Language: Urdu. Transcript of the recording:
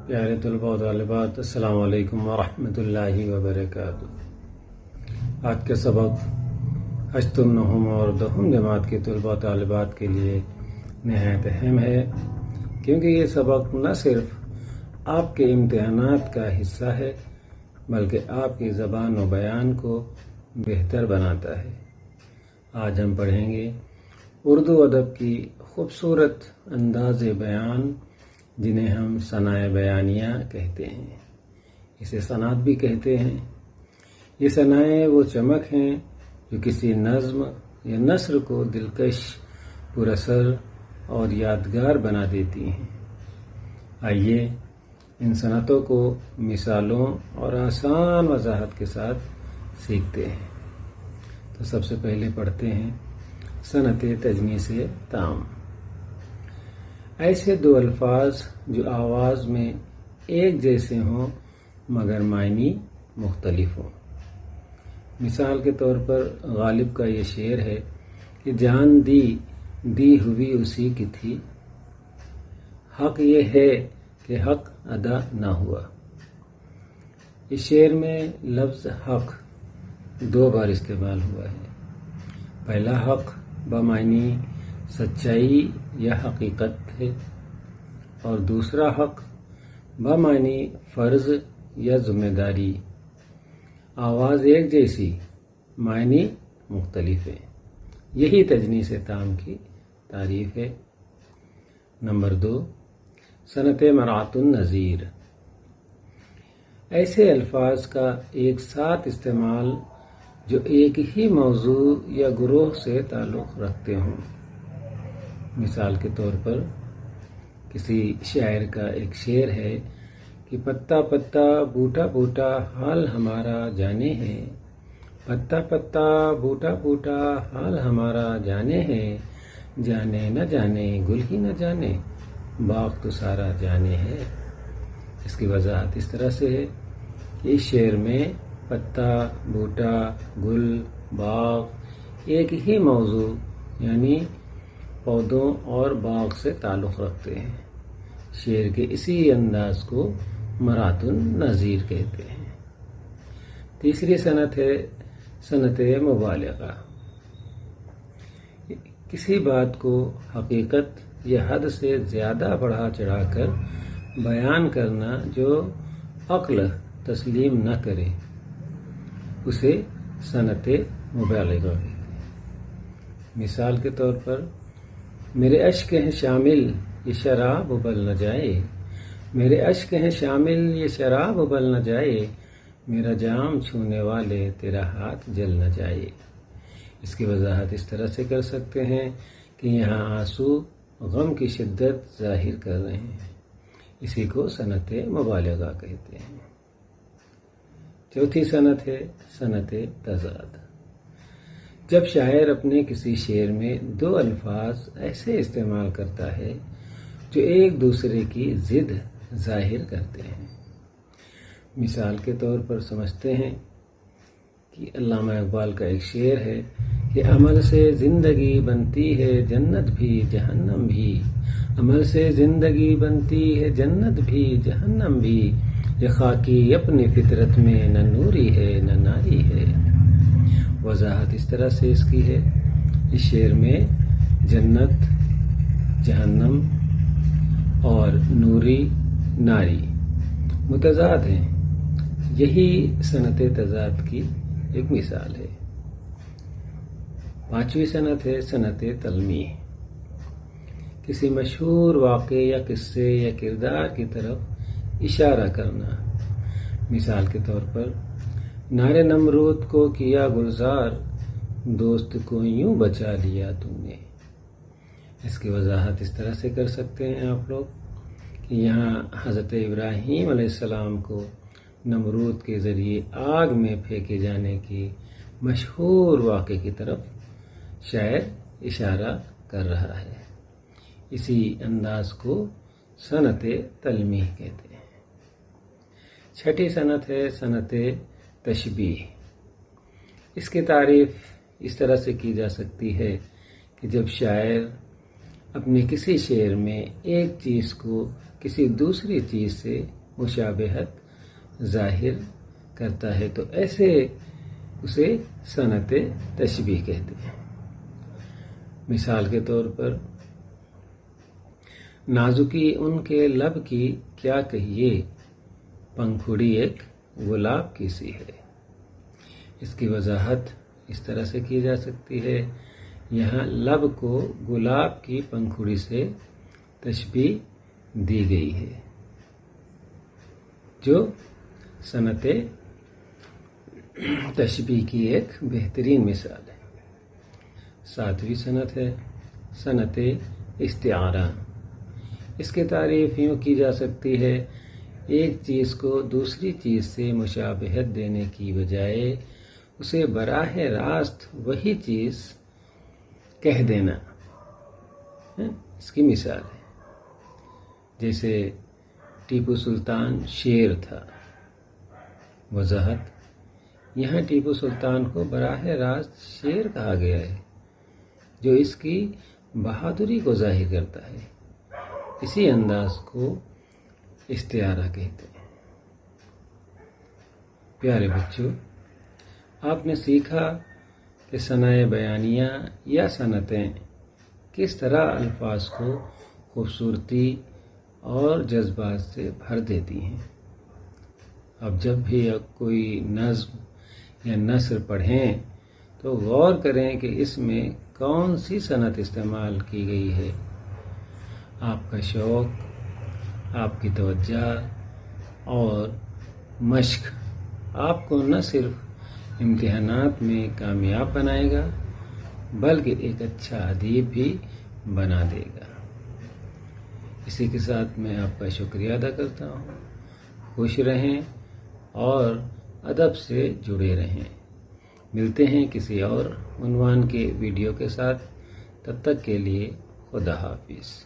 پیارے طلباء و طالبات، السلام علیکم ورحمۃ اللہ وبرکاتہ۔ آج کا سبق ہشتم، نہم اور دہم جماعت کے طلباء و طالبات کے لیے نہایت اہم ہے، کیونکہ یہ سبق نہ صرف آپ کے امتحانات کا حصہ ہے بلکہ آپ کی زبان و بیان کو بہتر بناتا ہے۔ آج ہم پڑھیں گے اردو ادب کی خوبصورت انداز بیان، جنہیں ہم ثنائے بیانیہ کہتے ہیں، اسے صنعت بھی کہتے ہیں۔ یہ ثنائے وہ چمک ہیں جو کسی نظم یا نثر کو دلکش، پر اثر اور یادگار بنا دیتی ہیں۔ آئیے ان صنعتوں کو مثالوں اور آسان وضاحت کے ساتھ سیکھتے ہیں۔ تو سب سے پہلے پڑھتے ہیں صنعت تجنیس تام۔ ایسے دو الفاظ جو آواز میں ایک جیسے ہوں مگر معنی مختلف ہوں۔ مثال کے طور پر غالب کا یہ شعر ہے کہ جان دی ہوئی اسی کی تھی، حق یہ ہے کہ حق ادا نہ ہوا۔ اس شعر میں لفظ حق دو بار استعمال ہوا ہے۔ پہلا حق بمعنی سچائی یا حقیقت ہے، اور دوسرا حق بمعنی فرض یا ذمہ داری۔ آواز ایک جیسی، معنی مختلف ہے، یہی تجنیس تام کی تعریف ہے۔ نمبر 2، صنعت مرعۃ النظیر۔ ایسے الفاظ کا ایک ساتھ استعمال جو ایک ہی موضوع یا گروہ سے تعلق رکھتے ہوں۔ مثال کے طور پر کسی شاعر کا ایک شعر ہے کہ پتا پتا بوٹا بوٹا حال ہمارا جانے ہے، پتا پتا بوٹا بوٹا حال ہمارا جانے ہے، جانے نہ جانے گل ہی نہ جانے باغ تو سارا جانے ہے۔ اس کی وضاحت اس طرح سے ہے کہ اس شعر میں پتا، بوٹا، گل، باغ ایک ہی موضوع یعنی پودوں اور باغ سے تعلق رکھتے ہیں۔ شعر کے اسی انداز کو مرعۃ النظیر کہتے ہیں۔ تیسری صنعت ہے صنعت مبالغہ۔ کسی بات کو حقیقت یا حد سے زیادہ بڑھا چڑھا کر بیان کرنا جو عقل تسلیم نہ کرے، اسے صنعت مبالغہ کہتے ہیں۔ مثال کے طور پر میرے اشک ہیں شامل یہ شراب ابل نہ جائے، میرے اشک ہیں شامل یہ شراب ابل نہ جائے، میرا جام چھونے والے تیرا ہاتھ جل نہ جائے۔ اس کی وضاحت اس طرح سے کر سکتے ہیں کہ یہاں آنسو غم کی شدت ظاہر کر رہے ہیں، اسی کو صنعت مبالغہ کہتے ہیں۔ چوتھی صنعت ہے صنعت تضاد۔ جب شاعر اپنے کسی شعر میں دو الفاظ ایسے استعمال کرتا ہے جو ایک دوسرے کی ضد ظاہر کرتے ہیں۔ مثال کے طور پر سمجھتے ہیں کہ علامہ اقبال کا ایک شعر ہے کہ عمل سے زندگی بنتی ہے جنت بھی جہنم بھی، عمل سے زندگی بنتی ہے جنت بھی جہنم بھی، یہ خاکی اپنی فطرت میں نہ نوری ہے نہ ناری ہے۔ وضاحت اس طرح سے اس کی ہے، اس شعر میں جنت، جہنم اور نوری، ناری متضاد ہیں۔ یہی صنعت تضاد کی ایک مثال ہے۔ پانچویں صنعت ہے صنعت تلمیح۔ کسی مشہور واقعے یا قصے یا کردار کی طرف اشارہ کرنا۔ مثال کے طور پر نار نمرود کو کیا گلزار، دوست کو یوں بچا لیا تم نے۔ اس کی وضاحت اس طرح سے کر سکتے ہیں آپ لوگ کہ یہاں حضرت ابراہیم علیہ السلام کو نمرود کے ذریعے آگ میں پھینکے جانے کی مشہور واقعے کی طرف شاعر اشارہ کر رہا ہے۔ اسی انداز کو صنعت تلمیح کہتے ہیں۔ چھٹی صنعت ہے صنعت تشبیہ۔ اس کی تعریف اس طرح سے کی جا سکتی ہے کہ جب شاعر اپنے کسی شعر میں ایک چیز کو کسی دوسری چیز سے مشابہت ظاہر کرتا ہے تو ایسے اسے صنعت تشبیہ کہتے ہیں۔ مثال کے طور پر نازکی ان کے لب کی کیا کہیے، پنکھڑی ایک گلاب کی سی ہے۔ اس کی وضاحت اس طرح سے کی جا سکتی ہے، یہاں لب کو گلاب کی پنکھڑی سے تشبیہ دی گئی ہے، جو صنعت تشبیہ کی ایک بہترین مثال ہے۔ ساتویں صنعت ہے صنعت استعارہ۔ اس کی تعریف یوں کی جا سکتی ہے، ایک چیز کو دوسری چیز سے مشابہت دینے کی بجائے اسے براہ راست وہی چیز کہہ دینا۔ اس کی مثال ہے جیسے ٹیپو سلطان شیر تھا۔ وضاحت، یہاں ٹیپو سلطان کو براہ راست شیر کہا گیا ہے، جو اس کی بہادری کو ظاہر کرتا ہے۔ اسی انداز کو استعارہ کہتے ہیں۔ پیارے بچوں، آپ نے سیکھا کہ صنائع بیانیہ یا صنعتیں کس طرح الفاظ کو خوبصورتی اور جذبات سے بھر دیتی ہیں۔ اب جب بھی کوئی نظم یا نثر پڑھیں تو غور کریں کہ اس میں کون سی صنعت استعمال کی گئی ہے۔ آپ کا شوق، آپ کی توجہ اور مشق آپ کو نہ صرف امتحانات میں کامیاب بنائے گا بلکہ ایک اچھا ادیب بھی بنا دے گا۔ اسی کے ساتھ میں آپ کا شکریہ ادا کرتا ہوں۔ خوش رہیں اور ادب سے جڑے رہیں۔ ملتے ہیں کسی اور عنوان کے ویڈیو کے ساتھ، تب تک کے لیے خدا حافظ۔